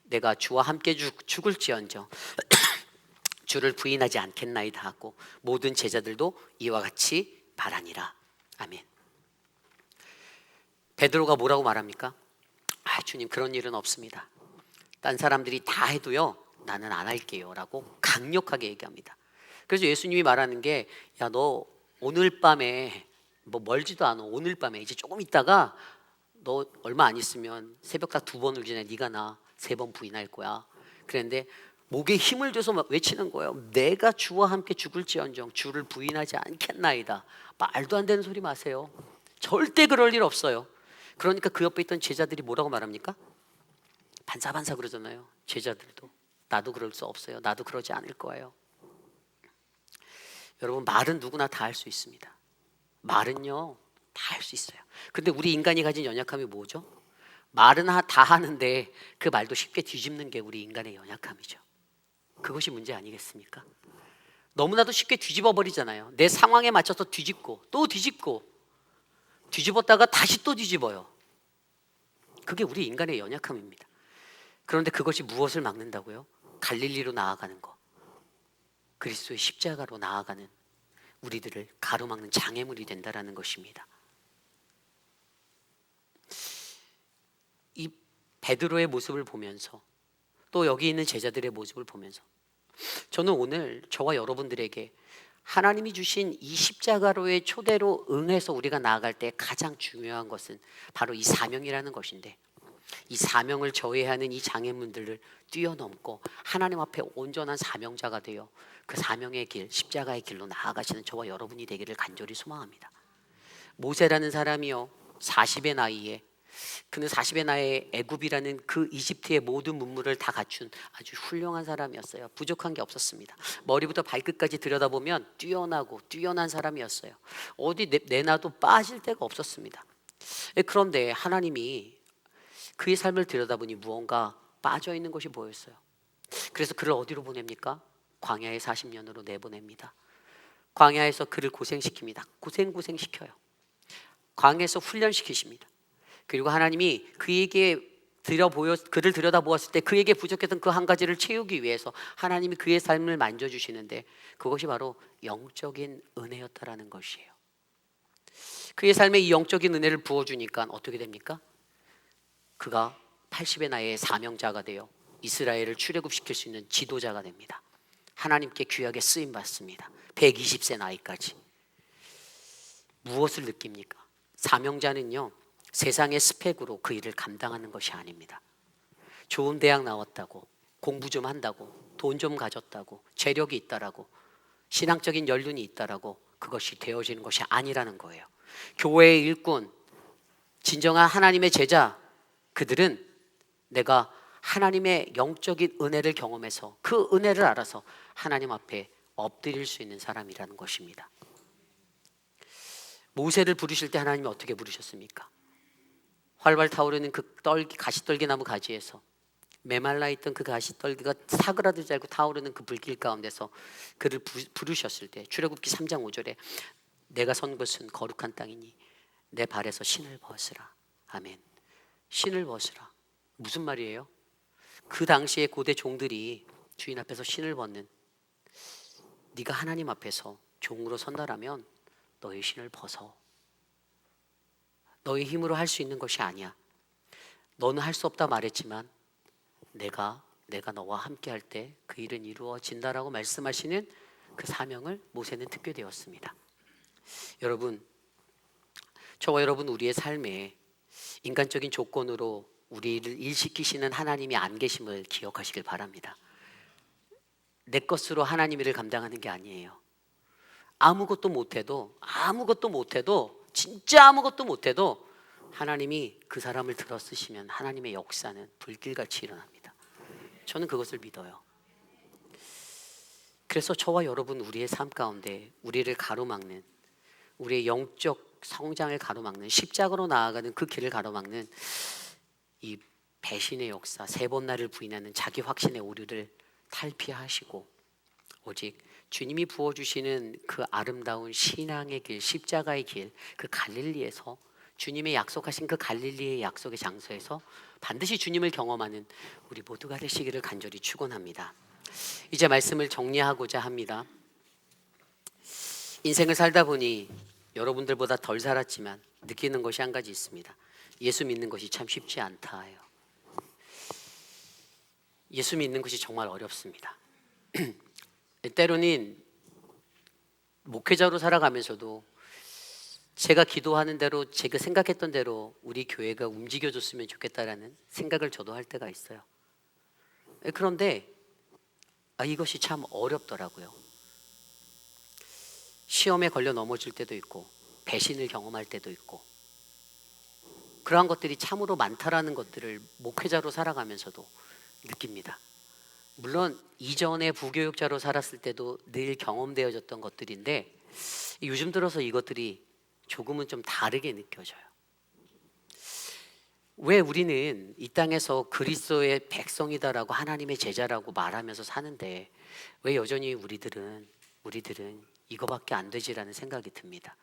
내가 주와 함께 죽을지언정 주를 부인하지 않겠나이다 하고 모든 제자들도 이와 같이 말하니라. 아멘. 베드로가 뭐라고 말합니까? 주님, 그런 일은 없습니다. 딴 사람들이 다 해도요 나는 안 할게요 라고 강력하게 얘기합니다. 그래서 예수님이 말하는 게, 야, 너 오늘 밤에, 뭐 멀지도 않아, 오늘 밤에 이제 조금 있다가 너 얼마 안 있으면 새벽 다 2번 울기 전에 네가 나 3번 부인할 거야. 그런데 목에 힘을 줘서 막 외치는 거예요. 내가 주와 함께 죽을지언정 주를 부인하지 않겠나이다. 말도 안 되는 소리 마세요. 절대 그럴 일 없어요. 그러니까 그 옆에 있던 제자들이 뭐라고 말합니까? 반사반사 그러잖아요. 제자들도 나도 그럴 수 없어요. 나도 그러지 않을 거예요. 여러분, 말은 누구나 다 할 수 있습니다. 말은요 다 할 수 있어요. 근데 우리 인간이 가진 연약함이 뭐죠? 말은 다 하는데 그 말도 쉽게 뒤집는 게 우리 인간의 연약함이죠. 그것이 문제 아니겠습니까? 너무나도 쉽게 뒤집어 버리잖아요. 내 상황에 맞춰서 뒤집고 또 뒤집고 뒤집었다가 다시 또 뒤집어요. 그게 우리 인간의 연약함입니다. 그런데 그것이 무엇을 막는다고요? 갈릴리로 나아가는 것, 그리스도의 십자가로 나아가는 우리들을 가로막는 장애물이 된다라는 것입니다. 이 베드로의 모습을 보면서 또 여기 있는 제자들의 모습을 보면서 저는 오늘 저와 여러분들에게 하나님이 주신 이 십자가로의 초대로 응해서 우리가 나아갈 때 가장 중요한 것은 바로 이 사명이라는 것인데, 이 사명을 저해하는 이 장애물들을 뛰어넘고 하나님 앞에 온전한 사명자가 되어 그 사명의 길, 십자가의 길로 나아가시는 저와 여러분이 되기를 간절히 소망합니다. 모세라는 사람이요, 40의 나이에, 그는 40의 나이에 애굽이라는 그 이집트의 모든 문물을 다 갖춘 아주 훌륭한 사람이었어요. 부족한 게 없었습니다. 머리부터 발끝까지 들여다보면 뛰어나고 뛰어난 사람이었어요. 어디 내놔도 빠질 데가 없었습니다. 그런데 하나님이 그의 삶을 들여다보니 무언가 빠져있는 것이 보였어요. 그래서 그를 어디로 보냅니까? 광야의 40년으로 내보냅니다. 광야에서 그를 고생시킵니다. 고생시켜요. 광야에서 훈련시키십니다. 그리고 하나님이 그에게 그를 들여다보았을 때 그에게 부족했던 그 한 가지를 채우기 위해서 하나님이 그의 삶을 만져주시는데, 그것이 바로 영적인 은혜였다라는 것이에요. 그의 삶에 이 영적인 은혜를 부어주니까 어떻게 됩니까? 그가 80의 나이에 사명자가 되어 이스라엘을 출애굽시킬 수 있는 지도자가 됩니다. 하나님께 귀하게 쓰임받습니다. 120세 나이까지. 무엇을 느낍니까? 사명자는요, 세상의 스펙으로 그 일을 감당하는 것이 아닙니다. 좋은 대학 나왔다고, 공부 좀 한다고, 돈 좀 가졌다고, 재력이 있다라고, 신앙적인 연륜이 있다라고 그것이 되어지는 것이 아니라는 거예요. 교회의 일꾼, 진정한 하나님의 제자, 그들은 내가 하나님의 영적인 은혜를 경험해서 그 은혜를 알아서 하나님 앞에 엎드릴 수 있는 사람이라는 것입니다. 모세를 부르실 때 하나님이 어떻게 부르셨습니까? 활발 타오르는 그 가시떨기나무 가지에서 메말라 있던 그 가시떨기가 사그라들지 않고 타오르는 그 불길 가운데서 그를 부르셨을 때, 출애굽기 3장 5절에 내가 선 곳은 거룩한 땅이니 내 발에서 신을 벗으라. 아멘. 신을 벗으라. 무슨 말이에요? 그 당시에 고대 종들이 주인 앞에서 신을 벗는, 네가 하나님 앞에서 종으로 선다라면 너의 신을 벗어. 너의 힘으로 할 수 있는 것이 아니야. 너는 할 수 없다 말했지만 내가 너와 함께 할 때 그 일은 이루어진다라고 말씀하시는 그 사명을 모세는 듣게 되었습니다. 여러분, 저와 여러분, 우리의 삶에 인간적인 조건으로 우리를 일시키시는 하나님이 안 계심을 기억하시길 바랍니다. 내 것으로 하나님 일을 감당하는 게 아니에요. 아무것도 못해도 진짜 아무것도 못해도 하나님이 그 사람을 들어 쓰시면 하나님의 역사는 불길같이 일어납니다. 저는 그것을 믿어요. 그래서 저와 여러분, 우리의 삶 가운데 우리를 가로막는, 우리의 영적 성장을 가로막는, 십자가로 나아가는 그 길을 가로막는 이 배신의 역사, 세 번 나를 부인하는 자기 확신의 오류를 탈피하시고 오직 주님이 부어주시는 그 아름다운 신앙의 길, 십자가의 길, 그 갈릴리에서, 주님의 약속하신 그 갈릴리의 약속의 장소에서 반드시 주님을 경험하는 우리 모두가 되시기를 간절히 축원합니다. 이제 말씀을 정리하고자 합니다. 인생을 살다 보니 여러분들보다 덜 살았지만 느끼는 것이 한 가지 있습니다. 예수 믿는 것이 참 쉽지 않다예요. 예수 믿는 것이 정말 어렵습니다. 때로는 목회자로 살아가면서도 제가 기도하는 대로, 제가 생각했던 대로 우리 교회가 움직여줬으면 좋겠다라는 생각을 저도 할 때가 있어요. 그런데 이것이 참 어렵더라고요. 시험에 걸려 넘어질 때도 있고 배신을 경험할 때도 있고, 그러한 것들이 참으로 많다라는 것들을 목회자로 살아가면서도 느낍니다. 물론 이전에 부교육자로 살았을 때도 늘 경험되어졌던 것들인데 요즘 들어서 이것들이 조금은 좀 다르게 느껴져요. 왜 우리는 이 땅에서 그리스도의 백성이다라고 하나님의 제자라고 말하면서 사는데 왜 여전히 우리들은 이거밖에 안 되지라는 생각이 듭니다.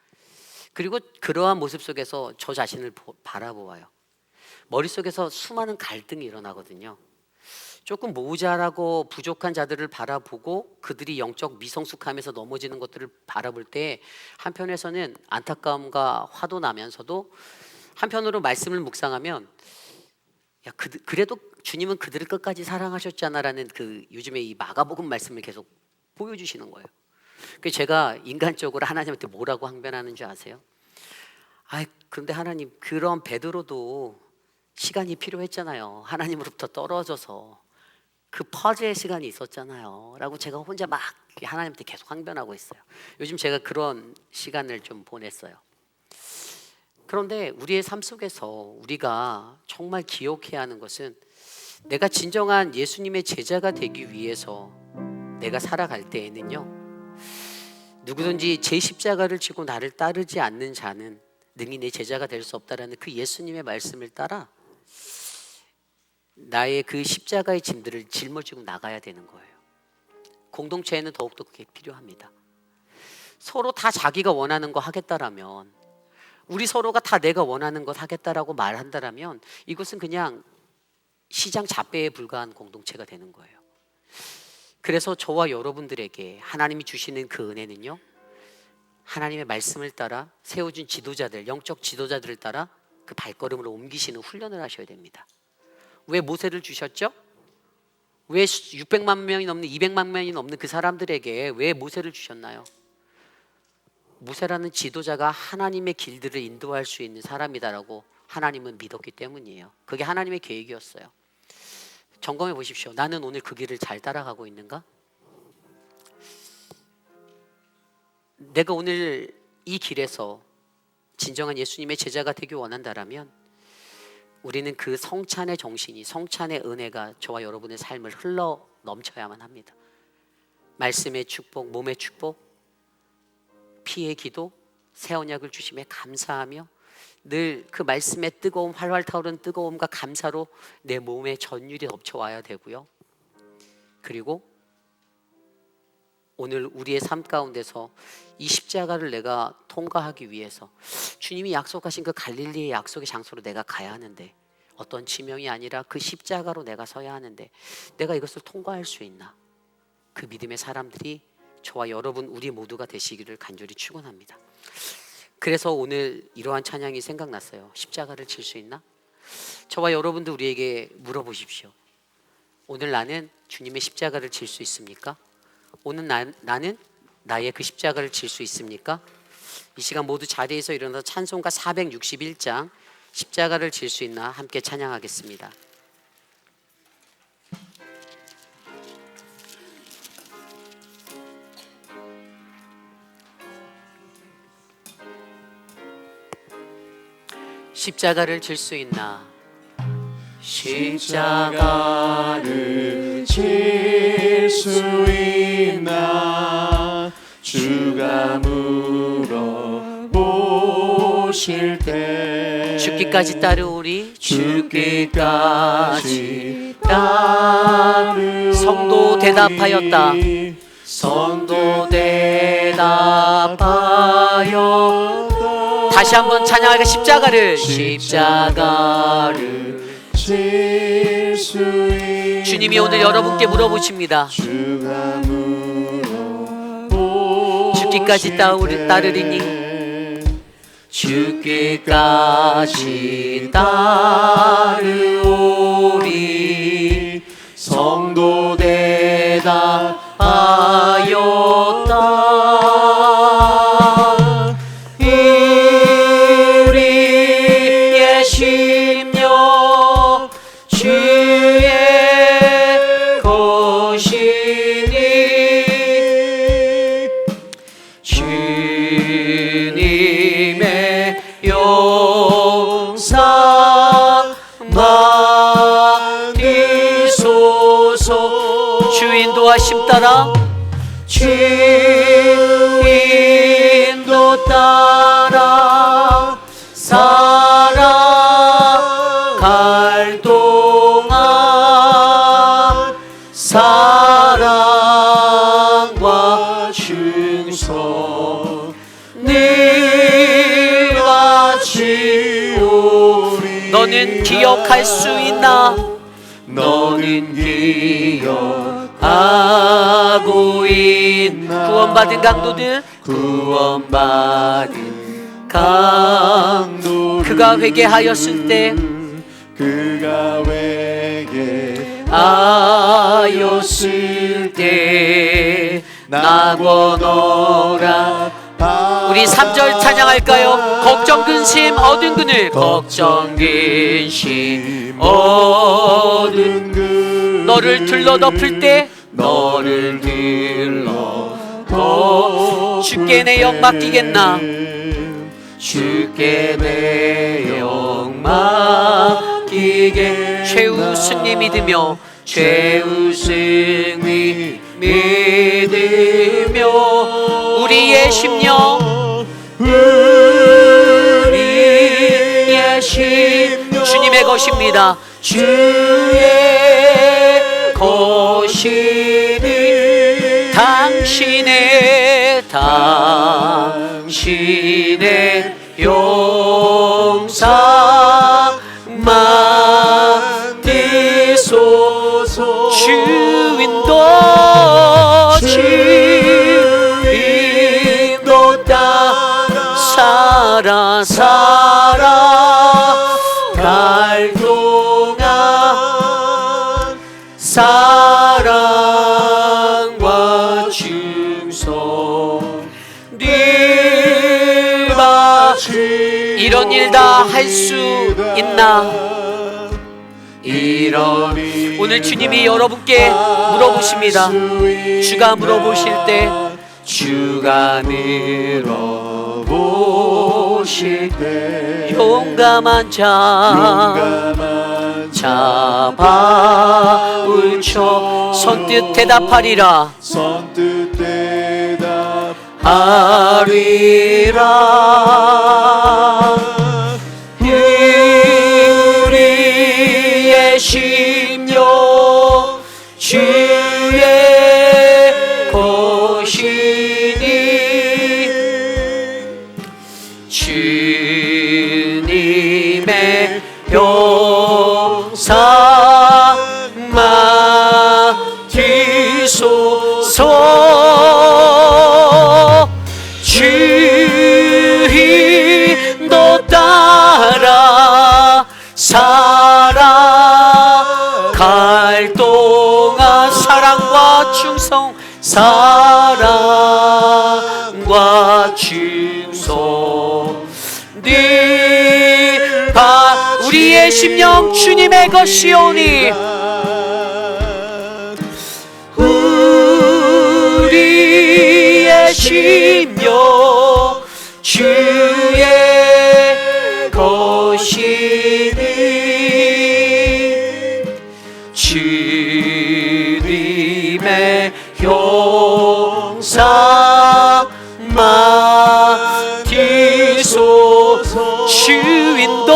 그리고 그러한 모습 속에서 저 자신을 바라보아요. 머릿속에서 수많은 갈등이 일어나거든요. 조금 모자라고 부족한 자들을 바라보고 그들이 영적 미성숙함에서 넘어지는 것들을 바라볼 때 한편에서는 안타까움과 화도 나면서도 한편으로 말씀을 묵상하면 그래도 주님은 그들을 끝까지 사랑하셨잖아라는 그 요즘에 이 마가복음 말씀을 계속 보여주시는 거예요. 그래서 제가 인간적으로 하나님한테 뭐라고 항변하는 줄 아세요? 그런데 하나님, 그런 베드로도 시간이 필요했잖아요. 하나님으로부터 떨어져서 그 퍼즐의 시간이 있었잖아요 라고 제가 혼자 막 하나님한테 계속 항변하고 있어요. 요즘 제가 그런 시간을 좀 보냈어요. 그런데 우리의 삶 속에서 우리가 정말 기억해야 하는 것은 내가 진정한 예수님의 제자가 되기 위해서 내가 살아갈 때에는요, 누구든지 제 십자가를 지고 나를 따르지 않는 자는 능히 내 제자가 될 수 없다라는 그 예수님의 말씀을 따라 나의 그 십자가의 짐들을 짊어지고 나가야 되는 거예요. 공동체에는 더욱더 그게 필요합니다. 서로 다 자기가 원하는 거 하겠다라면, 우리 서로가 다 내가 원하는 것 하겠다라고 말한다라면 이것은 그냥 시장 잡배에 불과한 공동체가 되는 거예요. 그래서 저와 여러분들에게 하나님이 주시는 그 은혜는요, 하나님의 말씀을 따라 세워준 지도자들, 영적 지도자들을 따라 그 발걸음을 옮기시는 훈련을 하셔야 됩니다. 왜 모세를 주셨죠? 왜 600만 명이 넘는 200만 명이 넘는 그 사람들에게 왜 모세를 주셨나요? 모세라는 지도자가 하나님의 길들을 인도할 수 있는 사람이다라고 하나님은 믿었기 때문이에요. 그게 하나님의 계획이었어요. 점검해 보십시오. 나는 오늘 그 길을 잘 따라가고 있는가? 내가 오늘 이 길에서 진정한 예수님의 제자가 되기 원한다라면 우리는 그 성찬의 정신이, 성찬의 은혜가 저와 여러분의 삶을 흘러 넘쳐야만 합니다. 말씀의 축복, 몸의 축복, 피의 기도, 새 언약을 주심에 감사하며 늘 그 말씀의 뜨거움, 활활 타오르는 뜨거움과 감사로 내 몸에 전율이 덮쳐와야 되고요. 그리고 오늘 우리의 삶 가운데서 이 십자가를 내가 통과하기 위해서 주님이 약속하신 그 갈릴리의 약속의 장소로 내가 가야 하는데, 어떤 지명이 아니라 그 십자가로 내가 서야 하는데 내가 이것을 통과할 수 있나? 그 믿음의 사람들이 저와 여러분 우리 모두가 되시기를 간절히 축원합니다. 그래서 오늘 이러한 찬양이 생각났어요. 십자가를 질 수 있나? 저와 여러분도 우리에게 물어보십시오. 오늘 나는 주님의 십자가를 질 수 있습니까? 오늘 나는 나의 그 십자가를 질 수 있습니까? 이 시간 모두 자리에서 일어나서 찬송가 461장 십자가를 질 수 있나 함께 찬양하겠습니다. 십자가를 질 수 있나? 십자가를 질 수 있나? 주가 물어보실 때 죽기까지 따르오리. 죽기까지 따르오리. 성도 대답하였다. 성도 대답하였다. 다시 한번 찬양하게. 십자가를 질 수 있나? 주님이 오늘 여러분께 물어보십니다. 주가 죽기까지 따르리니? 죽기까지 따르오리. 성도 대답하였다. 우리의 심령 주의 것이니 주님의 용서 인도하심 따라 주 인도 따라 살아갈 동안 사랑과 충성 늘 같이 오리. 너는 기억할 수 있나? 너는 기억하고 있나? 구원받은 강도들, 구원받은 강도 그가 회개하였을 때 그가 회개하였을 때 낙원어라. 우리 3절 찬양할까요? 걱정 근심 얻은 그늘, 걱정 근심 얻은 그 너를 둘러 덮을 때 너를 들러 주께 내 영 맡기겠나? 주께 내 영 맡기겠나? 최우승이 믿으며 최우승이 믿으며 우리의 심령 우리의 심령 주님의 것입니다. 주의 것이니 당신의 용상만 띠소서. 주인도 주인도 따라 살아갈 동안 사랑과 충성 늘 같이 이런 일 다 할 수 있나? 오늘 주님이 여러분께 물어보십니다. 주가 물어보실 때 주가 물어보실 때 용감한 자 잡아을 쳐 선뜻 대답하리라. 선뜻 대답하리라. 우리의 심령 주의 것이니 주님의 용상만 뒤소서. 주인도 따라 살아갈 동안 사랑과 충성 사랑과 충성 늘 우리의 심령 주님의 것이오니 우리의 심령 주의 것이니 주님의 용상만 뒤소서. 주인도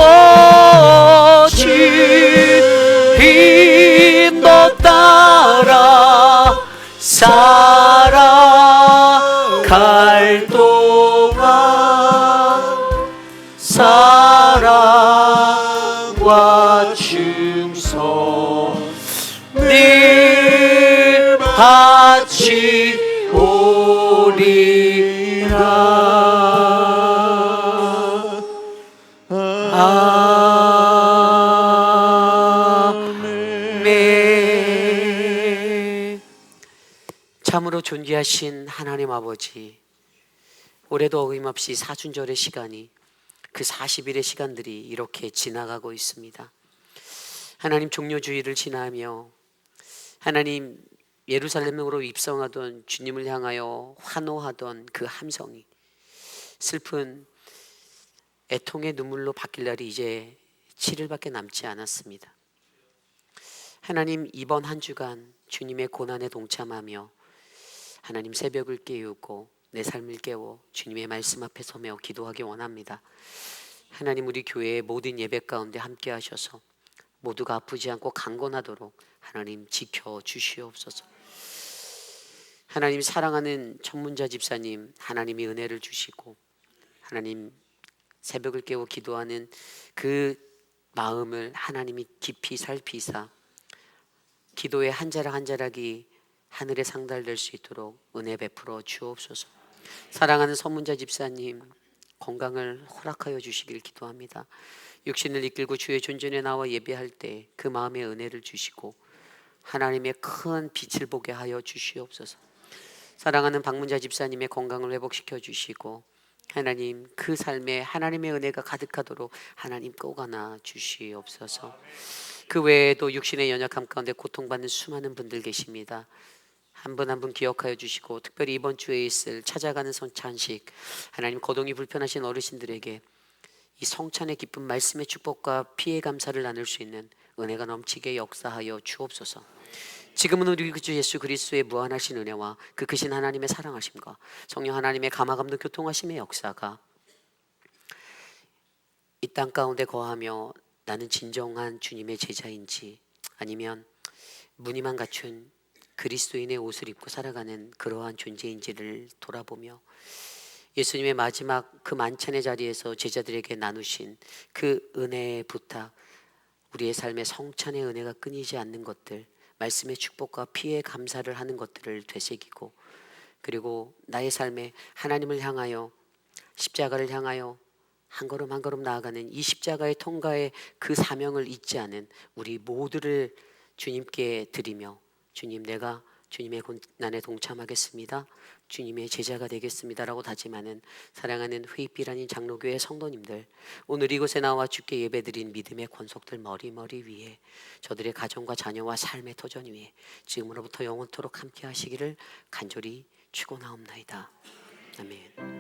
따라 살아갈 동안 사랑과 충성 늘 같이 오리라. 아멘. 참으로 존귀하신 하나님 아버지, 올해도 어김없이 사순절의 시간이 그 40일의 시간들이 이렇게 지나가고 있습니다. 하나님 종료주의를 지나며 하나님 예루살렘으로 입성하던 주님을 향하여 환호하던 그 함성이 슬픈 애통의 눈물로 바뀔 날이 이제 7일밖에 남지 않았습니다. 하나님 이번 한 주간 주님의 고난에 동참하며 하나님 새벽을 깨우고 내 삶을 깨워 주님의 말씀 앞에 서며 기도하기 원합니다. 하나님 우리 교회의 모든 예배 가운데 함께 하셔서 모두가 아프지 않고 강건하도록 하나님 지켜 주시옵소서. 하나님 사랑하는 전문자 집사님 하나님이 은혜를 주시고 하나님 새벽을 깨워 기도하는 그 마음을 하나님이 깊이 살피사 기도의 한 자락 한 자락이 하늘에 상달될 수 있도록 은혜 베풀어 주옵소서. 사랑하는 선문자 집사님 건강을 허락하여 주시길 기도합니다. 육신을 이끌고 주의 존전에 나와 예배할 때 그 마음의 은혜를 주시고 하나님의 큰 빛을 보게 하여 주시옵소서. 사랑하는 박문자 집사님의 건강을 회복시켜 주시고 하나님 그 삶에 하나님의 은혜가 가득하도록 하나님 꼭 안아 주시옵소서. 그 외에도 육신의 연약함 가운데 고통받는 수많은 분들 계십니다. 한 분 한 분 기억하여 주시고 특별히 이번 주에 있을 찾아가는 성찬식 하나님 거동이 불편하신 어르신들에게 이 성찬의 기쁜 말씀의 축복과 피해 감사를 나눌 수 있는 은혜가 넘치게 역사하여 주옵소서. 지금은 우리 주 예수 그리스도의 무한하신 은혜와 그 크신 하나님의 사랑하심과 성령 하나님의 감화감동 교통하심의 역사가 이 땅 가운데 거하며 나는 진정한 주님의 제자인지 아니면 무늬만 갖춘 그리스도인의 옷을 입고 살아가는 그러한 존재인지를 돌아보며 예수님의 마지막 그 만찬의 자리에서 제자들에게 나누신 그 은혜의 부탁, 우리의 삶의 성찬의 은혜가 끊이지 않는 것들, 말씀의 축복과 피해 감사를 하는 것들을 되새기고 그리고 나의 삶에 하나님을 향하여 십자가를 향하여 한 걸음 한 걸음 나아가는 이 십자가의 통과의 그 사명을 잊지 않은 우리 모두를 주님께 드리며 주님 내가 주님의 고난에 동참하겠습니다. 주님의 제자가 되겠습니다라고 다짐하는 사랑하는 회입길 아닌 장로교회 성도님들 오늘 이곳에 나와 주께 예배드린 믿음의 권속들 머리머리 위에 저들의 가정과 자녀와 삶의 터전 위에 지금으로부터 영원토록 함께 하시기를 간절히 축원하옵나이다. 아멘.